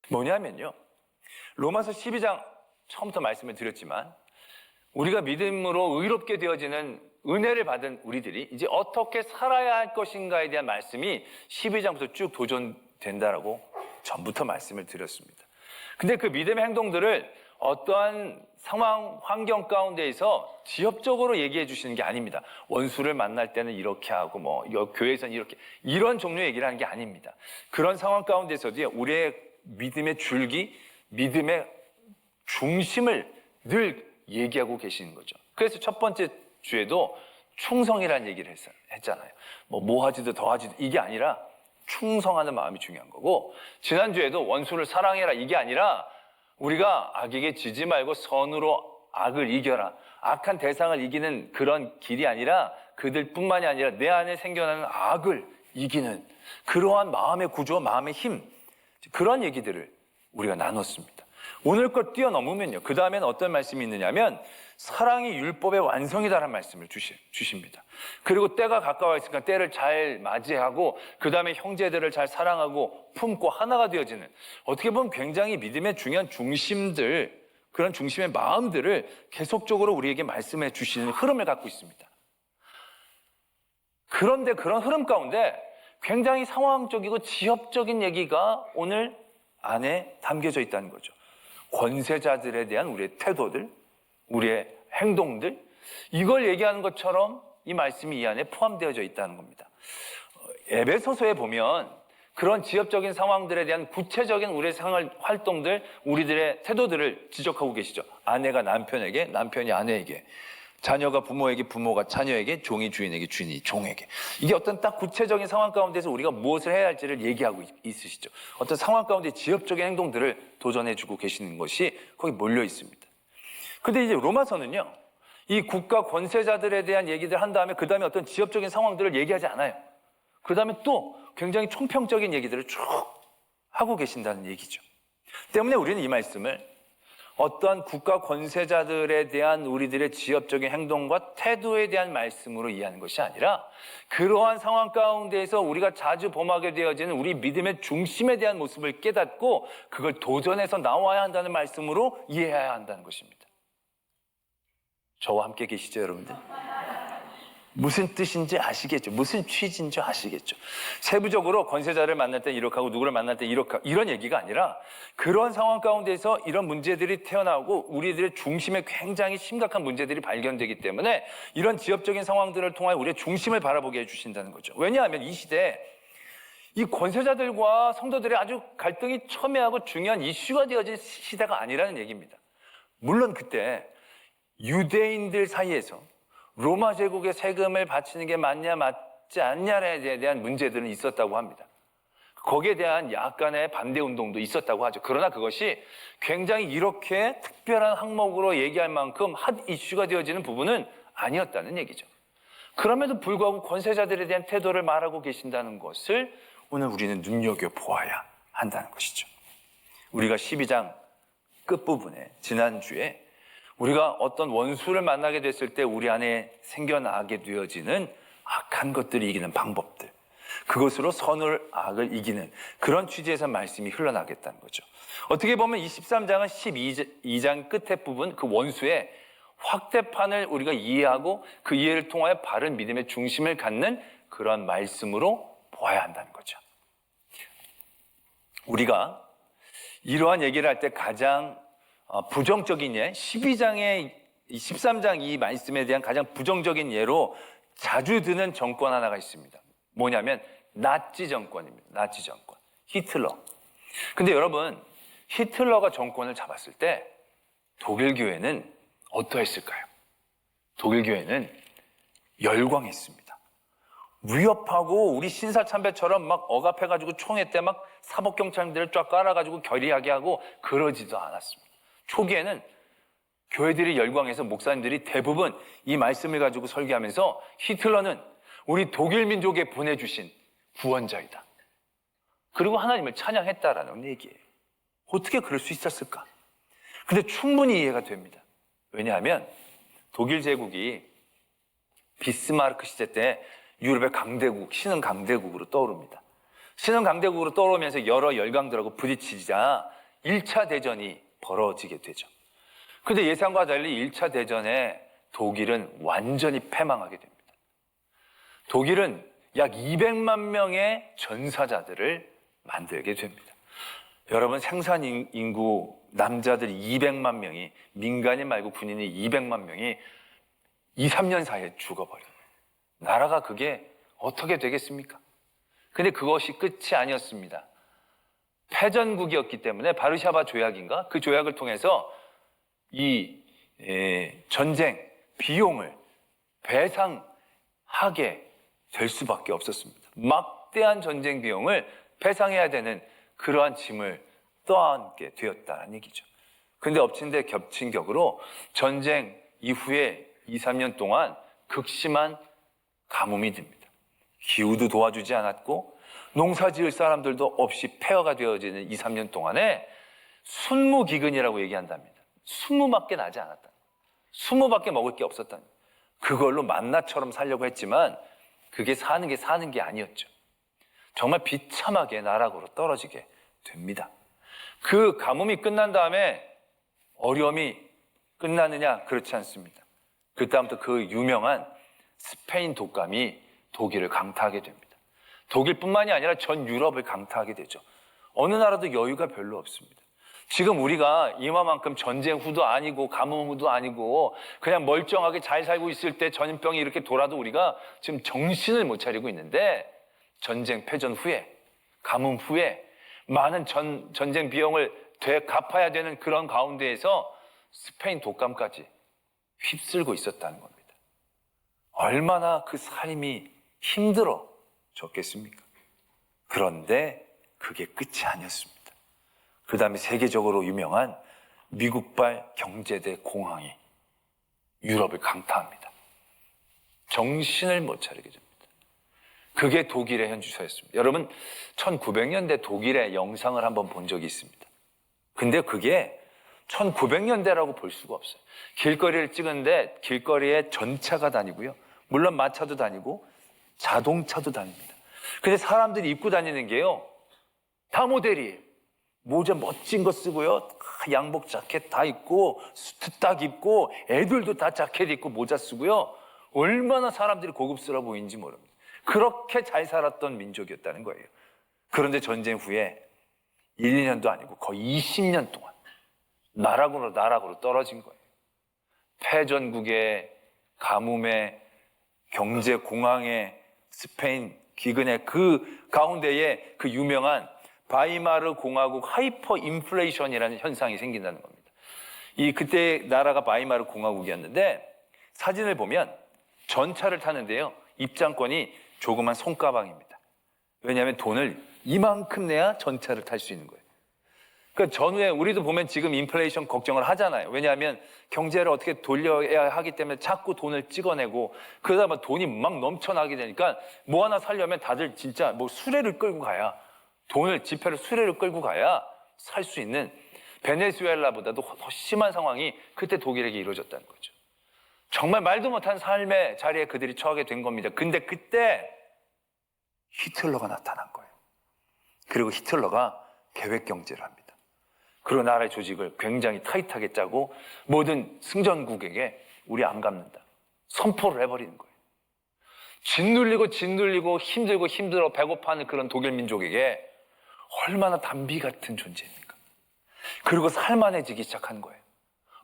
뭐냐면요, 로마서 12장 처음부터 말씀을 드렸지만 우리가 믿음으로 의롭게 되어지는 은혜를 받은 우리들이 이제 어떻게 살아야 할 것인가에 대한 말씀이 12장부터 쭉 도전된다라고 전부터 말씀을 드렸습니다. 근데 그 믿음의 행동들을 어떠한 상황, 환경 가운데에서 지엽적으로 얘기해 주시는 게 아닙니다. 원수를 만날 때는 이렇게 하고 교회에서는 이렇게, 이런 종류의 얘기를 하는 게 아닙니다. 그런 상황 가운데서도 우리의 믿음의 줄기, 믿음의 중심을 늘 얘기하고 계시는 거죠. 그래서 첫 번째 주에도 충성이라는 얘기를 했잖아요. 뭐 하지도 더 하지도 이게 아니라 충성하는 마음이 중요한 거고, 지난주에도 원수를 사랑해라 이게 아니라 우리가 악에게 지지 말고 선으로 악을 이겨라. 악한 대상을 이기는 그런 길이 아니라 그들뿐만이 아니라 내 안에 생겨나는 악을 이기는 그러한 마음의 구조, 마음의 힘, 그런 얘기들을 우리가 나눴습니다. 오늘 걸 뛰어넘으면요, 그 다음에는 어떤 말씀이 있느냐면 사랑이 율법의 완성이다라는 말씀을 주십니다. 그리고 때가 가까워 있으니까 때를 잘 맞이하고 그 다음에 형제들을 잘 사랑하고 품고 하나가 되어지는, 어떻게 보면 굉장히 믿음의 중요한 중심들, 그런 중심의 마음들을 계속적으로 우리에게 말씀해 주시는 흐름을 갖고 있습니다. 그런데 그런 흐름 가운데 굉장히 상황적이고 지엽적인 얘기가 오늘 안에 담겨져 있다는 거죠. 권세자들에 대한 우리의 태도들, 우리의 행동들, 이걸 얘기하는 것처럼 이 말씀이 이 안에 포함되어져 있다는 겁니다. 에베소서에 보면 그런 지엽적인 상황들에 대한 구체적인 우리의 생활 활동들, 우리들의 태도들을 지적하고 계시죠. 아내가 남편에게, 남편이 아내에게, 자녀가 부모에게, 부모가 자녀에게, 종이 주인에게, 주인이 종에게. 이게 어떤 딱 구체적인 상황 가운데서 우리가 무엇을 해야 할지를 얘기하고 있으시죠. 어떤 상황 가운데 지엽적인 행동들을 도전해주고 계시는 것이 거기 몰려 있습니다. 근데 이제 로마서는요, 이 국가 권세자들에 대한 얘기들 한 다음에 그 다음에 어떤 지엽적인 상황들을 얘기하지 않아요. 그 다음에 또 굉장히 총평적인 얘기들을 쭉 하고 계신다는 얘기죠. 때문에 우리는 이 말씀을 어떠한 국가 권세자들에 대한 우리들의 지엽적인 행동과 태도에 대한 말씀으로 이해하는 것이 아니라 그러한 상황 가운데에서 우리가 자주 범하게 되어지는 우리 믿음의 중심에 대한 모습을 깨닫고 그걸 도전해서 나와야 한다는 말씀으로 이해해야 한다는 것입니다. 저와 함께 계시죠, 여러분들? 무슨 뜻인지 아시겠죠? 무슨 취지인지 아시겠죠? 세부적으로 권세자를 만날 때 이렇게 하고 누구를 만날 때 이렇게 하고 이런 얘기가 아니라 그런 상황 가운데서 이런 문제들이 태어나고 우리들의 중심에 굉장히 심각한 문제들이 발견되기 때문에 이런 지엽적인 상황들을 통해 우리의 중심을 바라보게 해주신다는 거죠. 왜냐하면 이 시대에 이 권세자들과 성도들의 아주 갈등이 첨예하고 중요한 이슈가 되어진 시대가 아니라는 얘기입니다. 물론 그때 유대인들 사이에서 로마 제국의 세금을 바치는 게 맞냐 맞지 않냐에 대한 문제들은 있었다고 합니다. 거기에 대한 약간의 반대 운동도 있었다고 하죠. 그러나 그것이 굉장히 이렇게 특별한 항목으로 얘기할 만큼 핫 이슈가 되어지는 부분은 아니었다는 얘기죠. 그럼에도 불구하고 권세자들에 대한 태도를 말하고 계신다는 것을 오늘 우리는 눈여겨보아야 한다는 것이죠. 우리가 12장 끝부분에 지난주에 우리가 어떤 원수를 만나게 됐을 때 우리 안에 생겨나게 되어지는 악한 것들을 이기는 방법들, 그것으로 선을 악을 이기는 그런 취지에서 말씀이 흘러나겠다는 거죠. 어떻게 보면 이 13장은 12장 끝에 부분 그 원수의 확대판을 우리가 이해하고 그 이해를 통하여 바른 믿음의 중심을 갖는 그런 말씀으로 보아야 한다는 거죠. 우리가 이러한 얘기를 할 때 가장 부정적인 예, 12장의 13장 이 말씀에 대한 가장 부정적인 예로 자주 드는 정권 하나가 있습니다. 뭐냐면 나치 정권입니다. 나치 정권. 히틀러. 근데 여러분, 히틀러가 정권을 잡았을 때 독일 교회는 어떠했을까요? 독일 교회는 열광했습니다. 위협하고 우리 신사참배처럼 막 억압해가지고 총회 때 막 사법경찰들을 쫙 깔아가지고 결의하게 하고 그러지도 않았습니다. 초기에는 교회들이 열광해서 목사님들이 대부분 이 말씀을 가지고 설교하면서 히틀러는 우리 독일 민족에 보내주신 구원자이다. 그리고 하나님을 찬양했다라는 얘기예요. 어떻게 그럴 수 있었을까? 근데 충분히 이해가 됩니다. 왜냐하면 독일 제국이 비스마르크 시대 때 유럽의 강대국, 신흥 강대국으로 떠오릅니다. 신흥 강대국으로 떠오르면서 여러 열강들하고 부딪히자 1차 대전이 벌어지게 되죠. 근데 예상과 달리 1차 대전에 독일은 완전히 패망하게 됩니다. 독일은 약 200만 명의 전사자들을 만들게 됩니다. 여러분, 생산 인구 남자들이 200만 명이, 민간인 말고 군인이 200만 명이 2, 3년 사이에 죽어버려요. 나라가 그게 어떻게 되겠습니까? 근데 그것이 끝이 아니었습니다. 패전국이었기 때문에 바르샤바 조약인가? 그 조약을 통해서 이 전쟁 비용을 배상하게 될 수밖에 없었습니다. 막대한 전쟁 비용을 배상해야 되는 그러한 짐을 떠안게 되었다는 얘기죠. 근데 엎친 데 겹친 격으로 전쟁 이후에 2, 3년 동안 극심한 가뭄이 듭니다. 기후도 도와주지 않았고 농사 지을 사람들도 없이 폐허가 되어지는 2, 3년 동안에 순무기근이라고 얘기한답니다. 순무밖에 나지 않았다. 순무밖에 먹을 게 없었다. 그걸로 만나처럼 살려고 했지만 그게 사는 게 아니었죠. 정말 비참하게 나락으로 떨어지게 됩니다. 그 가뭄이 끝난 다음에 어려움이 끝나느냐? 그렇지 않습니다. 그 다음부터 그 유명한 스페인 독감이 독일을 강타하게 됩니다. 독일뿐만이 아니라 전 유럽을 강타하게 되죠. 어느 나라도 여유가 별로 없습니다. 지금 우리가 이만큼 전쟁 후도 아니고 가뭄 후도 아니고 그냥 멀쩡하게 잘 살고 있을 때 전염병이 이렇게 돌아도 우리가 지금 정신을 못 차리고 있는데, 전쟁 패전 후에, 가뭄 후에 많은 전쟁 비용을 갚아야 되는 그런 가운데에서 스페인 독감까지 휩쓸고 있었다는 겁니다. 얼마나 그 삶이 힘들어졌겠습니까? 그런데 그게 끝이 아니었습니다. 그 다음에 세계적으로 유명한 미국발 경제대 공황이 유럽을 강타합니다. 정신을 못 차리게 됩니다. 그게 독일의 현주소였습니다. 여러분, 1900년대 독일의 영상을 한번 본 적이 있습니다. 근데 그게 1900년대라고 볼 수가 없어요. 길거리를 찍은데 길거리에 전차가 다니고요. 물론 마차도 다니고 자동차도 다닙니다. 근데 사람들이 입고 다니는 게요, 다 모델이에요. 모자 멋진 거 쓰고요, 양복 자켓 다 입고 수트 딱 입고 애들도 다 자켓 입고 모자 쓰고요. 얼마나 사람들이 고급스러워 보이는지 모릅니다. 그렇게 잘 살았던 민족이었다는 거예요. 그런데 전쟁 후에 1, 2년도 아니고 거의 20년 동안 나락으로 떨어진 거예요. 패전국의 가뭄에 경제 공황에 스페인 기근의 그 가운데에 그 유명한 바이마르 공화국 하이퍼 인플레이션이라는 현상이 생긴다는 겁니다. 그때 나라가 바이마르 공화국이었는데 사진을 보면 전차를 타는데요, 입장권이 조그만 손가방입니다. 왜냐하면 돈을 이만큼 내야 전차를 탈 수 있는 거예요. 그러니까 전후에 우리도 보면 지금 인플레이션 걱정을 하잖아요. 왜냐하면 경제를 어떻게 돌려야 하기 때문에 자꾸 돈을 찍어내고 그러다 보면 돈이 막 넘쳐나게 되니까 뭐 하나 살려면 다들 진짜 뭐 수레를 끌고 가야, 돈을 지폐를 수레를 끌고 가야 살 수 있는, 베네수엘라보다도 더 심한 상황이 그때 독일에게 이루어졌다는 거죠. 정말 말도 못한 삶의 자리에 그들이 처하게 된 겁니다. 근데 그때 히틀러가 나타난 거예요. 그리고 히틀러가 계획 경제를 합니다. 그리고 나라의 조직을 굉장히 타이트하게 짜고 모든 승전국에게 우리 안 갚는다 선포를 해버리는 거예요. 짓눌리고 힘들어 배고파하는 그런 독일 민족에게 얼마나 담비 같은 존재입니까? 그리고 살만해지기 시작한 거예요.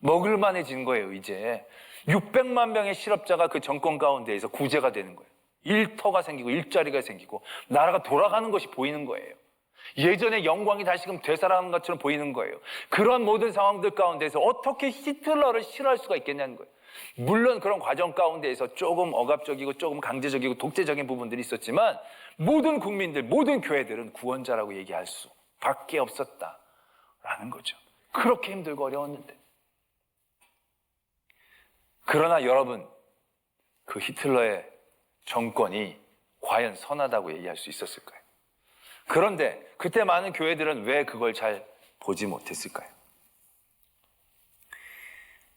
먹을만해진 거예요. 이제 600만 명의 실업자가 그 정권 가운데에서 구제가 되는 거예요. 일터가 생기고 일자리가 생기고 나라가 돌아가는 것이 보이는 거예요. 예전의 영광이 다시금 되살아가는 것처럼 보이는 거예요. 그런 모든 상황들 가운데서 어떻게 히틀러를 싫어할 수가 있겠냐는 거예요. 물론 그런 과정 가운데에서 조금 억압적이고 조금 강제적이고 독재적인 부분들이 있었지만 모든 국민들, 모든 교회들은 구원자라고 얘기할 수밖에 없었다라는 거죠. 그렇게 힘들고 어려웠는데. 그러나 여러분, 그 히틀러의 정권이 과연 선하다고 얘기할 수 있었을까요? 그런데 그때 많은 교회들은 왜 그걸 잘 보지 못했을까요?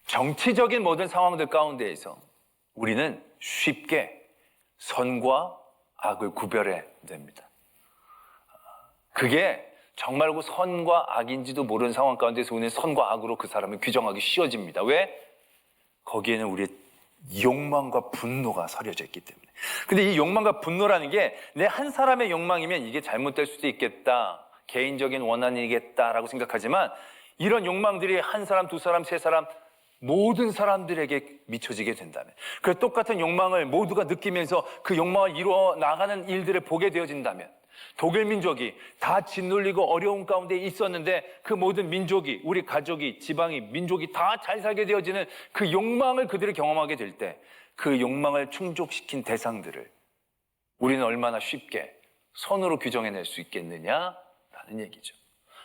정치적인 모든 상황들 가운데에서 우리는 쉽게 선과 악을 구별해 냅니다. 그게 정말 그 선과 악인지도 모르는 상황 가운데서 우리는 선과 악으로 그 사람을 규정하기 쉬워집니다. 왜? 거기에는 우리의 욕망과 분노가 서려져 있기 때문에. 근데 이 욕망과 분노라는 게 내 한 사람의 욕망이면 이게 잘못될 수도 있겠다, 개인적인 원한이겠다라고 생각하지만, 이런 욕망들이 한 사람, 두 사람, 세 사람, 모든 사람들에게 미쳐지게 된다면, 그 똑같은 욕망을 모두가 느끼면서 그 욕망을 이루어 나가는 일들을 보게 되어진다면, 독일 민족이 다 짓눌리고 어려운 가운데 있었는데 그 모든 민족이, 우리 가족이, 지방이, 민족이 다 잘 살게 되어지는 그 욕망을 그들이 경험하게 될 때, 그 욕망을 충족시킨 대상들을 우리는 얼마나 쉽게 선으로 규정해낼 수 있겠느냐라는 얘기죠.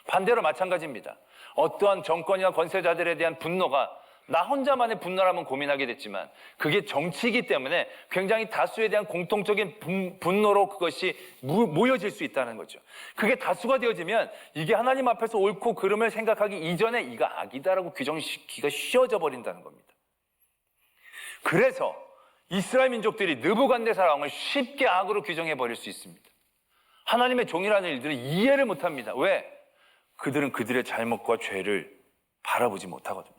반대로 마찬가지입니다. 어떠한 정권이나 권세자들에 대한 분노가 나 혼자만의 분노라면 고민하게 됐지만, 그게 정치이기 때문에 굉장히 다수에 대한 공통적인 분노로 그것이 모여질 수 있다는 거죠. 그게 다수가 되어지면 이게 하나님 앞에서 옳고 그름을 생각하기 이전에 이거 악이다라고 규정시키기가 쉬워져 버린다는 겁니다. 그래서 이스라엘 민족들이 느부갓네살 왕을 쉽게 악으로 규정해 버릴 수 있습니다. 하나님의 종이라는 일들을 이해를 못합니다. 왜? 그들은 그들의 잘못과 죄를 바라보지 못하거든요.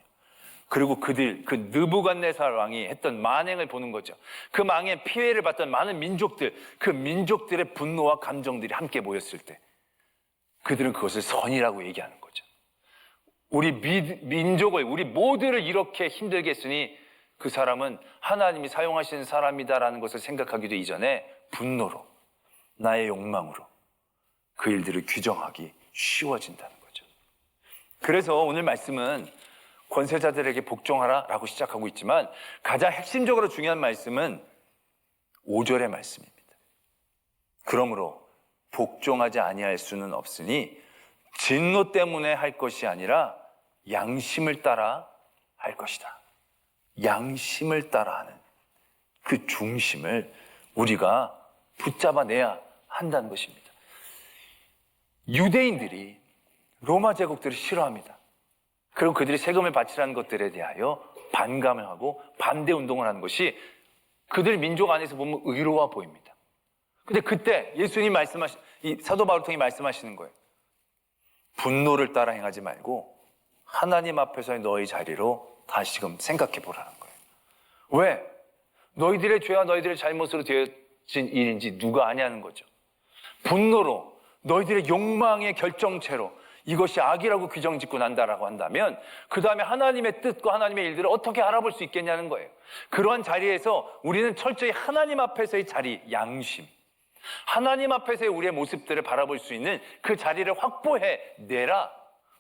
그리고 그 느부갓네살 왕이 했던 만행을 보는 거죠. 그 망에 피해를 봤던 많은 민족들, 그 민족들의 분노와 감정들이 함께 모였을 때 그들은 그것을 선이라고 얘기하는 거죠. 우리 민족을, 우리 모두를 이렇게 힘들게 했으니 그 사람은 하나님이 사용하시는 사람이다라는 것을 생각하기도 이전에 분노로, 나의 욕망으로 그 일들을 규정하기 쉬워진다는 거죠. 그래서 오늘 말씀은 권세자들에게 복종하라 라고 시작하고 있지만, 가장 핵심적으로 중요한 말씀은 5절의 말씀입니다. 그러므로 복종하지 아니할 수는 없으니 진노 때문에 할 것이 아니라 양심을 따라 할 것이다. 양심을 따라 하는 그 중심을 우리가 붙잡아내야 한다는 것입니다. 유대인들이 로마 제국들을 싫어합니다. 그리고 그들이 세금을 바치라는 것들에 대하여 반감을 하고 반대 운동을 하는 것이 그들 민족 안에서 보면 의로워 보입니다. 근데 그때 예수님 이 사도 바울을 통해 말씀하시는 거예요. 분노를 따라 행하지 말고 하나님 앞에서의 너희 자리로 다시금 생각해 보라는 거예요. 왜? 너희들의 죄와 너희들의 잘못으로 되어진 일인지 누가 아냐는 거죠. 분노로, 너희들의 욕망의 결정체로 이것이 악이라고 규정 짓고 난다라고 한다면 그 다음에 하나님의 뜻과 하나님의 일들을 어떻게 알아볼 수 있겠냐는 거예요. 그러한 자리에서 우리는 철저히 하나님 앞에서의 자리, 양심, 하나님 앞에서의 우리의 모습들을 바라볼 수 있는 그 자리를 확보해내라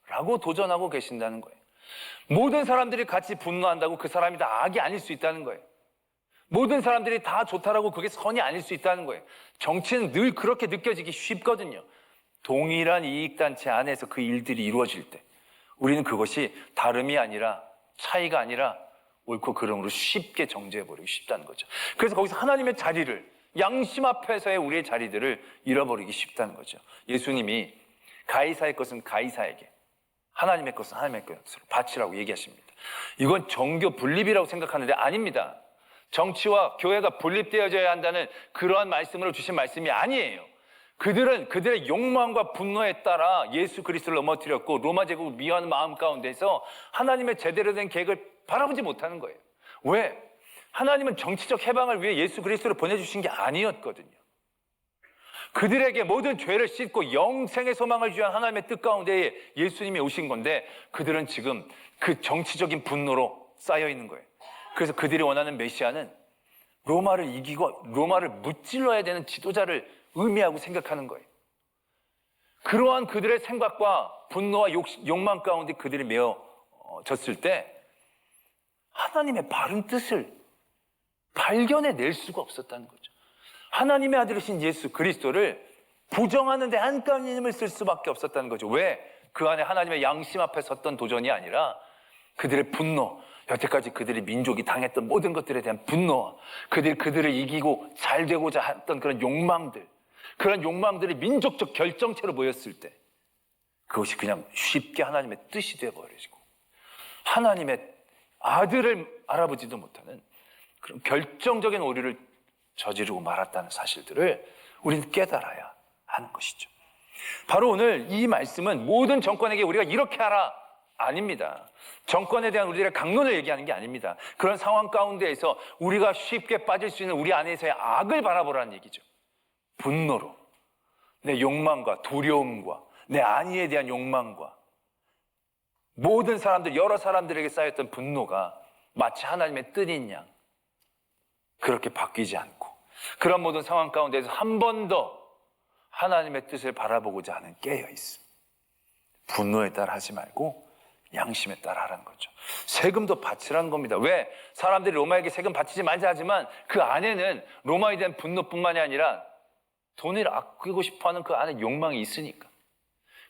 라고 도전하고 계신다는 거예요. 모든 사람들이 같이 분노한다고 그 사람이 다 악이 아닐 수 있다는 거예요. 모든 사람들이 다 좋다라고 그게 선이 아닐 수 있다는 거예요. 정치는 늘 그렇게 느껴지기 쉽거든요. 동일한 이익단체 안에서 그 일들이 이루어질 때 우리는 그것이 다름이 아니라, 차이가 아니라 옳고 그름으로 쉽게 정죄해버리기 쉽다는 거죠. 그래서 거기서 하나님의 자리를, 양심 앞에서의 우리의 자리들을 잃어버리기 쉽다는 거죠. 예수님이 가이사의 것은 가이사에게, 하나님의 것은 하나님의 것으로 바치라고 얘기하십니다. 이건 정교 분립이라고 생각하는데 아닙니다. 정치와 교회가 분립되어져야 한다는 그러한 말씀으로 주신 말씀이 아니에요. 그들은 그들의 욕망과 분노에 따라 예수 그리스도를 넘어뜨렸고 로마 제국을 미워하는 마음 가운데서 하나님의 제대로 된 계획을 바라보지 못하는 거예요. 왜? 하나님은 정치적 해방을 위해 예수 그리스도를 보내주신 게 아니었거든요. 그들에게 모든 죄를 씻고 영생의 소망을 주한 하나님의 뜻 가운데에 예수님이 오신 건데 그들은 지금 그 정치적인 분노로 쌓여 있는 거예요. 그래서 그들이 원하는 메시아는 로마를 이기고 로마를 무찔러야 되는 지도자를 의미하고 생각하는 거예요. 그러한 그들의 생각과 분노와 욕망 가운데 그들이 메어졌을 때 하나님의 바른 뜻을 발견해낼 수가 없었다는 거죠. 하나님의 아들이신 예수 그리스도를 부정하는 데 안간힘을 쓸 수밖에 없었다는 거죠. 왜? 그 안에 하나님의 양심 앞에 섰던 도전이 아니라 그들의 분노, 여태까지 그들의 민족이 당했던 모든 것들에 대한 분노와 그들을 이기고 잘 되고자 했던 그런 욕망들, 그런 욕망들이 민족적 결정체로 모였을 때 그것이 그냥 쉽게 하나님의 뜻이 되어버리고 하나님의 아들을 알아보지도 못하는 그런 결정적인 오류를 저지르고 말았다는 사실들을 우리는 깨달아야 하는 것이죠. 바로 오늘 이 말씀은 모든 정권에게 우리가 이렇게 하라 아닙니다. 정권에 대한 우리들의 강론을 얘기하는 게 아닙니다. 그런 상황 가운데에서 우리가 쉽게 빠질 수 있는 우리 안에서의 악을 바라보라는 얘기죠. 분노로 내 욕망과 두려움과 내 안위에 대한 욕망과 모든 사람들, 여러 사람들에게 쌓였던 분노가 마치 하나님의 뜻인 양 그렇게 바뀌지 않고 그런 모든 상황 가운데서 한 번 더 하나님의 뜻을 바라보고자 하는 깨어 있음. 분노에 따라 하지 말고 양심에 따라 하라는 거죠. 세금도 바치라는 겁니다. 왜? 사람들이 로마에게 세금 바치지 말자 하지만 그 안에는 로마에 대한 분노뿐만이 아니라 돈을 아끼고 싶어하는 그 안에 욕망이 있으니까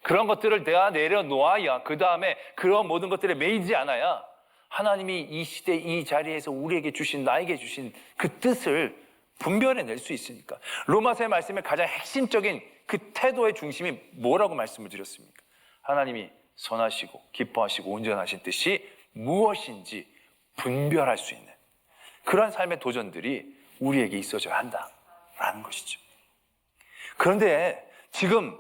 그런 것들을 내가 내려놓아야 그 다음에 그런 모든 것들에 매이지 않아야 하나님이 이 시대 이 자리에서 우리에게 주신 나에게 주신 그 뜻을 분별해낼 수 있으니까. 로마서의 말씀의 가장 핵심적인 그 태도의 중심이 뭐라고 말씀을 드렸습니까? 하나님이 선하시고 기뻐하시고 온전하신 뜻이 무엇인지 분별할 수 있는 그런 삶의 도전들이 우리에게 있어져야 한다라는 것이죠. 그런데 지금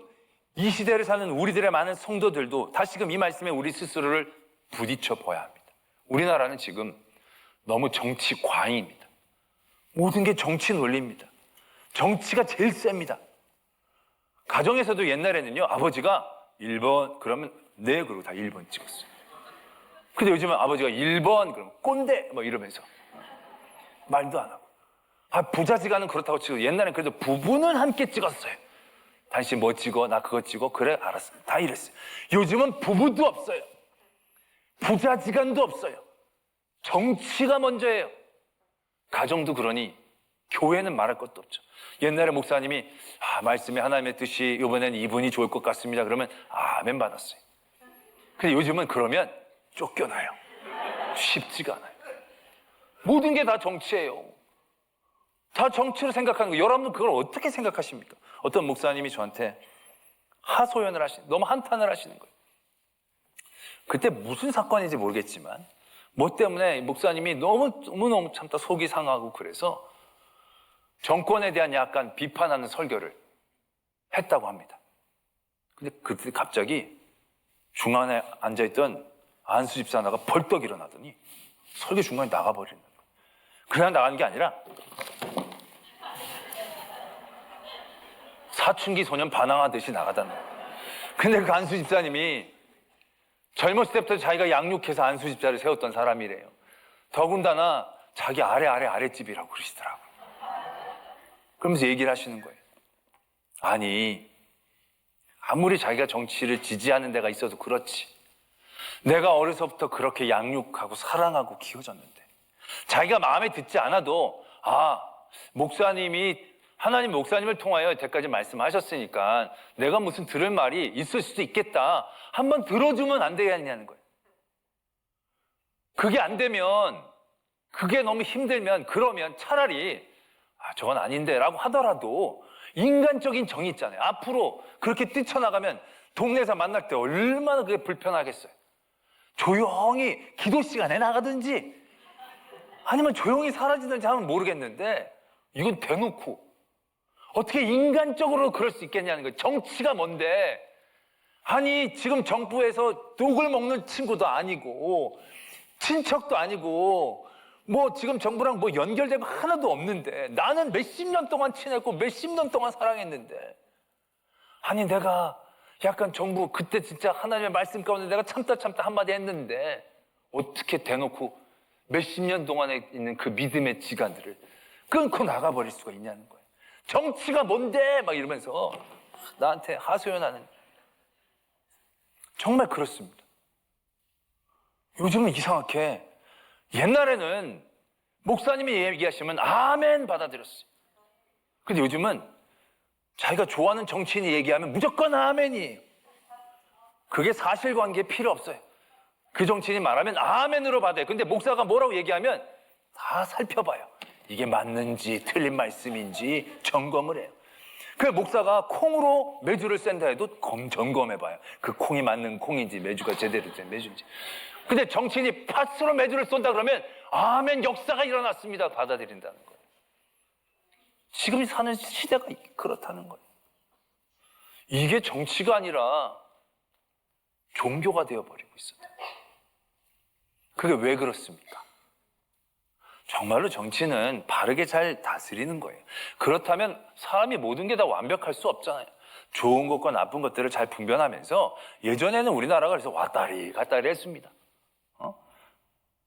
이 시대를 사는 우리들의 많은 성도들도 다시금 이 말씀에 우리 스스로를 부딪혀 보아야 합니다. 우리나라는 지금 너무 정치 과잉입니다. 모든 게 정치 논리입니다. 정치가 제일 셉니다. 가정에서도 옛날에는요, 아버지가 1번 그러면 네 그러고 다 1번 찍었어요. 근데 요즘은 아버지가 1번 그러면 꼰대 뭐 이러면서 말도 안 하고. 부자지간은 그렇다고 치고 옛날엔 그래도 부부는 함께 찍었어요. 당신 뭐 찍어? 나 그거 찍어? 그래 알았어. 다 이랬어요. 요즘은 부부도 없어요. 부자지간도 없어요. 정치가 먼저예요. 가정도 그러니 교회는 말할 것도 없죠. 옛날에 목사님이 말씀에 하나님의 뜻이 이번엔 이분이 좋을 것 같습니다. 그러면 아멘 받았어요. 근데 요즘은 그러면 쫓겨나요. 쉽지가 않아요. 모든 게 다 정치예요. 다 정치로 생각하는 거예요. 여러분은 그걸 어떻게 생각하십니까? 어떤 목사님이 저한테 하소연을 너무 한탄을 하시는 거예요. 그때 무슨 사건인지 모르겠지만 뭐 때문에 목사님이 너무너무 참다 속이 상하고 그래서 정권에 대한 약간 비판하는 설교를 했다고 합니다. 근데 그때 갑자기 중간에 앉아있던 안수 집사나가 벌떡 일어나더니 설교 중간에 나가버리는 거예요. 그냥 나가는 게 아니라 사춘기 소년 반항하듯이 나가다는 거예요. 근데 그 안수 집사님이 젊었을 때부터 자기가 양육해서 안수 집사를 세웠던 사람이래요. 더군다나 자기 아랫집이라고 그러시더라고요. 그러면서 얘기를 하시는 거예요. 아니, 아무리 자기가 정치를 지지하는 데가 있어도 그렇지. 내가 어려서부터 그렇게 양육하고 사랑하고 키워졌는데 자기가 마음에 듣지 않아도 목사님이 하나님 목사님을 통하여 여태까지 말씀하셨으니까 내가 무슨 들을 말이 있을 수도 있겠다. 한번 들어주면 안 되겠냐는 거예요. 그게 안 되면, 그게 너무 힘들면, 그러면 차라리 저건 아닌데 라고 하더라도 인간적인 정이 있잖아요. 앞으로 그렇게 뛰쳐나가면 동네에서 만날 때 얼마나 그게 불편하겠어요. 조용히 기도 시간에 나가든지 아니면 조용히 사라지든지 하면 모르겠는데 이건 대놓고 어떻게 인간적으로 그럴 수 있겠냐는 거예요. 정치가 뭔데? 아니 지금 정부에서 욕을 먹는 친구도 아니고 친척도 아니고 뭐 지금 정부랑 뭐 연결되고 하나도 없는데 나는 몇십 년 동안 친했고 몇십 년 동안 사랑했는데 아니 내가 약간 정부 그때 진짜 하나님의 말씀 가운데 내가 참다 한마디 했는데 어떻게 대놓고 몇십 년 동안에 있는 그 믿음의 지간들을 끊고 나가버릴 수가 있냐는 거예요. 정치가 뭔데? 막 이러면서 나한테 하소연하는. 정말 그렇습니다. 요즘은 이상하게 옛날에는 목사님이 얘기하시면 아멘 받아들였어요. 근데 요즘은 자기가 좋아하는 정치인이 얘기하면 무조건 아멘이에요. 그게 사실관계에 필요 없어요. 그 정치인이 말하면 아멘으로 받아요. 근데 목사가 뭐라고 얘기하면 다 살펴봐요. 이게 맞는지 틀린 말씀인지 점검을 해요. 그 목사가 콩으로 메주를 샌다 해도 점검해봐요. 그 콩이 맞는 콩인지 메주가 제대로 된 메주인지. 근데 정치인이 팥으로 메주를 쏜다 그러면 아멘 역사가 일어났습니다. 받아들인다는 거예요. 지금 사는 시대가 그렇다는 거예요. 이게 정치가 아니라 종교가 되어버리고 있었다. 그게 왜 그렇습니까? 정말로 정치는 바르게 잘 다스리는 거예요. 그렇다면 사람이 모든 게 다 완벽할 수 없잖아요. 좋은 것과 나쁜 것들을 잘 분별하면서 예전에는 우리나라가 그래서 왔다리 갔다리 했습니다.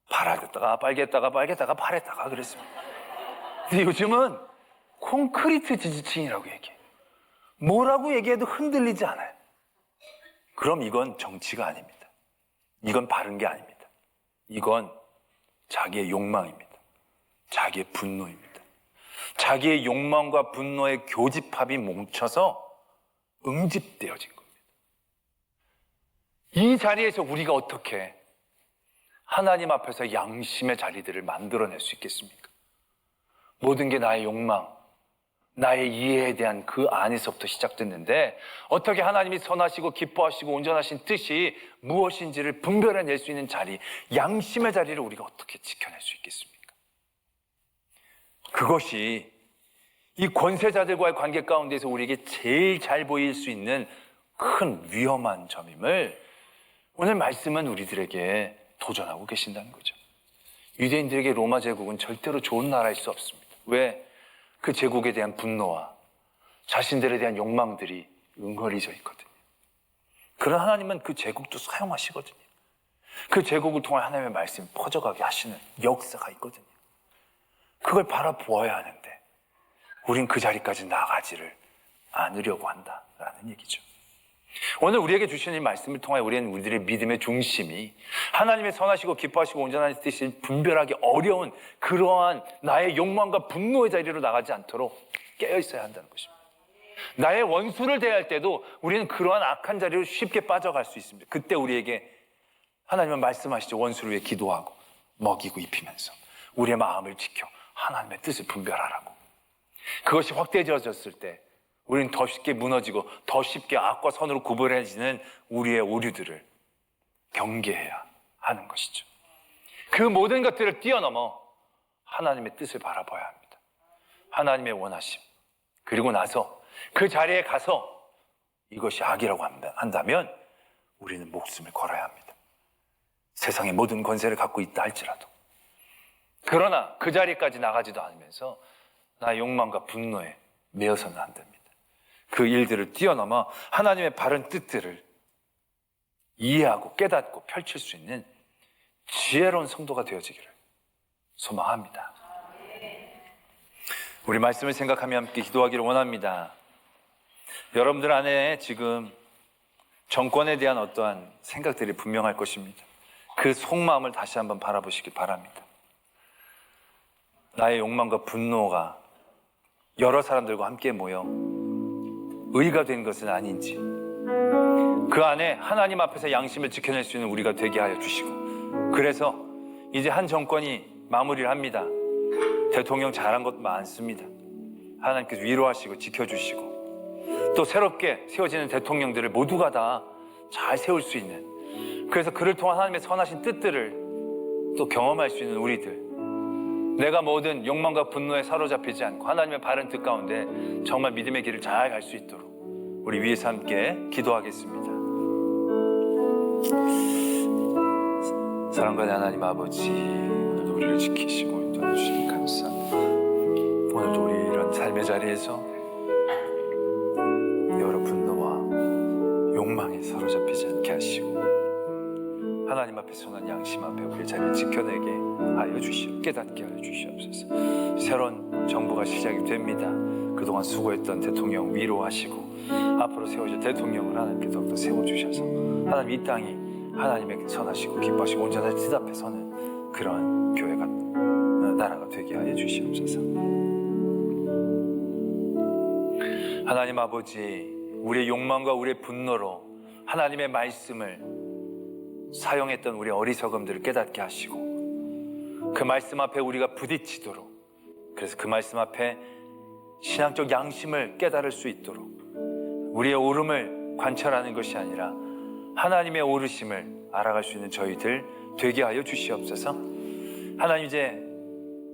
파랗다가 빨갰다가 빨갰다가 파랬다가 그랬습니다. 근데 요즘은 콘크리트 지지층이라고 얘기해요. 뭐라고 얘기해도 흔들리지 않아요. 그럼 이건 정치가 아닙니다. 이건 바른 게 아닙니다. 이건 자기의 욕망입니다. 자기의 분노입니다. 자기의 욕망과 분노의 교집합이 뭉쳐서 응집되어진 겁니다. 이 자리에서 우리가 어떻게 하나님 앞에서 양심의 자리들을 만들어낼 수 있겠습니까? 모든 게 나의 욕망, 나의 이해에 대한 그 안에서부터 시작됐는데 어떻게 하나님이 선하시고 기뻐하시고 온전하신 뜻이 무엇인지를 분별해낼 수 있는 자리, 양심의 자리를 우리가 어떻게 지켜낼 수 있겠습니까? 그것이 이 권세자들과의 관계 가운데서 우리에게 제일 잘 보일 수 있는 큰 위험한 점임을 오늘 말씀은 우리들에게 도전하고 계신다는 거죠. 유대인들에게 로마 제국은 절대로 좋은 나라일 수 없습니다. 왜? 그 제국에 대한 분노와 자신들에 대한 욕망들이 응어리져 있거든요. 그러나 하나님은 그 제국도 사용하시거든요. 그 제국을 통해 하나님의 말씀이 퍼져가게 하시는 역사가 있거든요. 그걸 바라보아야 하는데 우린 그 자리까지 나가지를 않으려고 한다라는 얘기죠. 오늘 우리에게 주시는 이 말씀을 통해 우리는 우리들의 믿음의 중심이 하나님의 선하시고 기뻐하시고 온전한 뜻이 분별하기 어려운 그러한 나의 욕망과 분노의 자리로 나가지 않도록 깨어 있어야 한다는 것입니다. 나의 원수를 대할 때도 우리는 그러한 악한 자리로 쉽게 빠져갈 수 있습니다. 그때 우리에게 하나님은 말씀하시죠. 원수를 위해 기도하고 먹이고 입히면서 우리의 마음을 지켜 하나님의 뜻을 분별하라고. 그것이 확대되어졌을 때 우리는 더 쉽게 무너지고 더 쉽게 악과 선으로 구분해지는 우리의 오류들을 경계해야 하는 것이죠. 그 모든 것들을 뛰어넘어 하나님의 뜻을 바라봐야 합니다. 하나님의 원하심. 그리고 나서 그 자리에 가서 이것이 악이라고 한다면 우리는 목숨을 걸어야 합니다. 세상의 모든 권세를 갖고 있다 할지라도. 그러나 그 자리까지 나가지도 않으면서 나의 욕망과 분노에 매여서는 안 됩니다. 그 일들을 뛰어넘어 하나님의 바른 뜻들을 이해하고 깨닫고 펼칠 수 있는 지혜로운 성도가 되어지기를 소망합니다. 우리 말씀을 생각하며 함께 기도하기를 원합니다. 여러분들 안에 지금 정권에 대한 어떠한 생각들이 분명할 것입니다. 그 속마음을 다시 한번 바라보시기 바랍니다. 나의 욕망과 분노가 여러 사람들과 함께 모여 의가 된 것은 아닌지, 그 안에 하나님 앞에서 양심을 지켜낼 수 있는 우리가 되게 하여 주시고, 그래서 이제 한 정권이 마무리를 합니다. 대통령 잘한 것 많습니다. 하나님께서 위로하시고 지켜주시고 또 새롭게 세워지는 대통령들을 모두가 다 잘 세울 수 있는, 그래서 그를 통한 하나님의 선하신 뜻들을 또 경험할 수 있는 우리들, 내가 모든 욕망과 분노에 사로잡히지 않고 하나님의 바른 뜻 가운데 정말 믿음의 길을 잘 갈 수 있도록 우리 위에서 함께 기도하겠습니다. 사랑과의 하나님 아버지, 오늘도 우리를 지키시고 인도해 주시니 감사합니다. 오늘도 우리 이런 삶의 자리에서 여러 분노와 욕망에 사로잡히지 않게 하시고 하나님 앞에 선한 양심 앞에 우리의 자리를 지켜내게 하여 주시오. 깨닫게 하여 주시옵소서. 새로운 정부가 시작이 됩니다. 그동안 수고했던 대통령 위로하시고 앞으로 세워질 대통령을 하나님께 더욱더 세워주셔서 하나님 이 땅이 하나님의 선하시고 기뻐하시고 온전한 뜻 앞에 서는 그러한 교회가, 나라가 되게 하여 주시옵소서. 하나님 아버지, 우리의 욕망과 우리의 분노로 하나님의 말씀을 사용했던 우리 어리석음들을 깨닫게 하시고 그 말씀 앞에 우리가 부딪히도록, 그래서 그 말씀 앞에 신앙적 양심을 깨달을 수 있도록 우리의 옳음을 관찰하는 것이 아니라 하나님의 옳으심을 알아갈 수 있는 저희들 되게 하여 주시옵소서. 하나님, 이제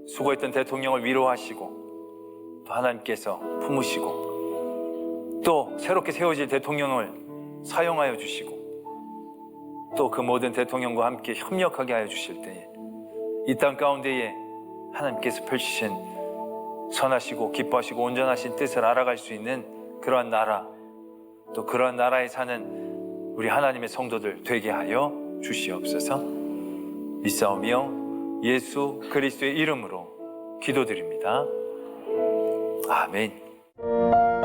수고했던 대통령을 위로하시고 또 하나님께서 품으시고 또 새롭게 세워질 대통령을 사용하여 주시고 또 그 모든 대통령과 함께 협력하게 하여 주실 때에 이 땅 가운데에 하나님께서 펼치신 선하시고 기뻐하시고 온전하신 뜻을 알아갈 수 있는 그러한 나라, 또 그러한 나라에 사는 우리 하나님의 성도들 되게 하여 주시옵소서. 믿사오며 예수 그리스도의 이름으로 기도드립니다. 아멘.